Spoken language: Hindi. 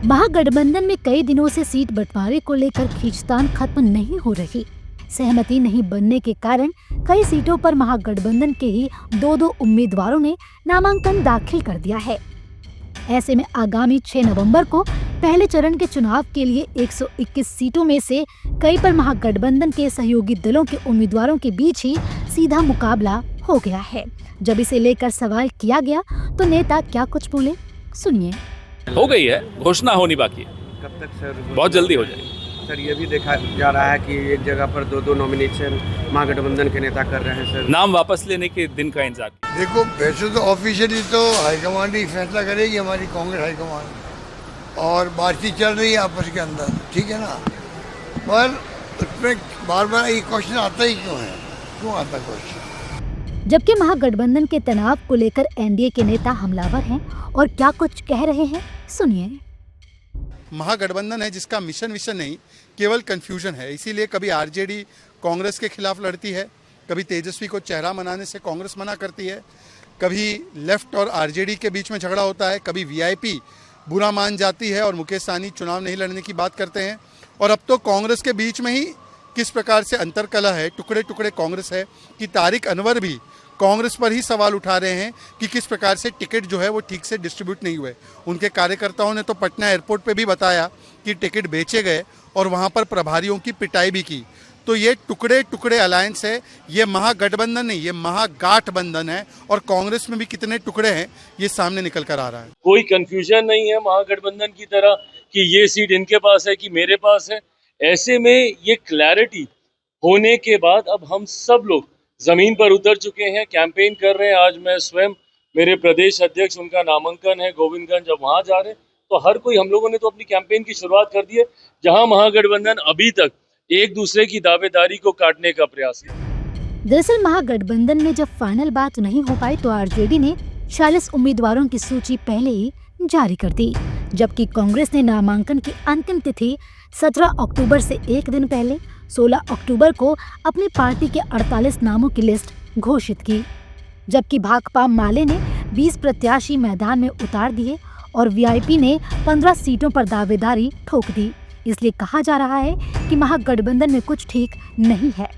महागठबंधन में कई दिनों से सीट बंटवारे को लेकर खींचतान खत्म नहीं हो रही। सहमति नहीं बनने के कारण कई सीटों पर महागठबंधन के ही दो उम्मीदवारों ने नामांकन दाखिल कर दिया है। ऐसे में आगामी 6 नवंबर को पहले चरण के चुनाव के लिए 121 सीटों में से कई पर महागठबंधन के सहयोगी दलों के उम्मीदवारों के बीच ही सीधा मुकाबला हो गया है। जब इसे लेकर सवाल किया गया तो नेता क्या कुछ बोले, सुनिए। हो गई है, घोषणा होनी बाकी है। कब तक सर? बहुत जल्दी हो जाएगी। सर ये भी देखा जा रहा है कि एक जगह पर दो नॉमिनेशन महागठबंधन के नेता कर रहे हैं सर। नाम वापस लेने के दिन का इंतजार। देखो, वैसे तो ऑफिशियली तो हाईकमान ही फैसला करेगी, हमारी कांग्रेस हाईकमान, और बातचीत चल रही है आपस के अंदर, ठीक है ना। पर उसमें बार बार ये क्वेश्चन आता ही क्यों आता क्वेश्चन? जबकि महागठबंधन के तनाव को लेकर एनडीए के नेता हमलावर हैं और क्या कुछ कह रहे हैं, सुनिए। महागठबंधन है जिसका मिशन विशन नहीं, केवल कंफ्यूजन है। इसीलिए कभी आरजेडी कांग्रेस के खिलाफ लड़ती है, कभी तेजस्वी को चेहरा बनाने से कांग्रेस मना करती है, कभी लेफ्ट और आरजेडी के बीच में झगड़ा होता है, कभी वीआईपी बुरा मान जाती है और मुकेश सहनी चुनाव नहीं लड़ने की बात करते हैं। और अब तो कांग्रेस के बीच में ही किस प्रकार से अंतरकलह है, टुकड़े टुकड़े कांग्रेस है कि तारिक अनवर भी कांग्रेस पर ही सवाल उठा रहे हैं कि किस प्रकार से टिकट जो है वो ठीक से डिस्ट्रीब्यूट नहीं हुए। उनके कार्यकर्ताओं ने तो पटना एयरपोर्ट पे भी बताया कि टिकट बेचे गए और वहां पर प्रभारियों की पिटाई भी की। तो ये टुकड़े टुकड़े अलायंस है, ये महागठबंधन नहीं, ये महागाठबंधन है। और कांग्रेस में भी कितने टुकड़े हैं ये सामने निकल कर आ रहा है। कोई कंफ्यूजन नहीं है महागठबंधन की तरह कि ये सीट इनके पास है कि मेरे पास है। ऐसे में ये क्लैरिटी होने के बाद अब हम सब लोग जमीन पर उतर चुके हैं, कैंपेन कर रहे हैं। आज मैं स्वयं, मेरे प्रदेश अध्यक्ष, उनका नामांकन है गोविंदगंज, अब वहां जा रहे हैं। तो हर कोई, हम लोगों ने तो अपनी कैंपेन की शुरुआत कर दी है, जहां महागठबंधन अभी तक एक दूसरे की दावेदारी को काटने का प्रयास है। दरअसल महागठबंधन में जब फाइनल बात नहीं हो पाई तो आरजेडी ने 40 उम्मीदवारों की सूची पहले ही जारी कर दी, जबकि कांग्रेस ने नामांकन की अंतिम तिथि 17 अक्टूबर से एक दिन पहले 16 अक्टूबर को अपनी पार्टी के 48 नामों की लिस्ट घोषित की। जबकि भाकपा माले ने 20 प्रत्याशी मैदान में उतार दिए और वीआईपी ने 15 सीटों पर दावेदारी ठोक दी। इसलिए कहा जा रहा है कि महागठबंधन में कुछ ठीक नहीं है।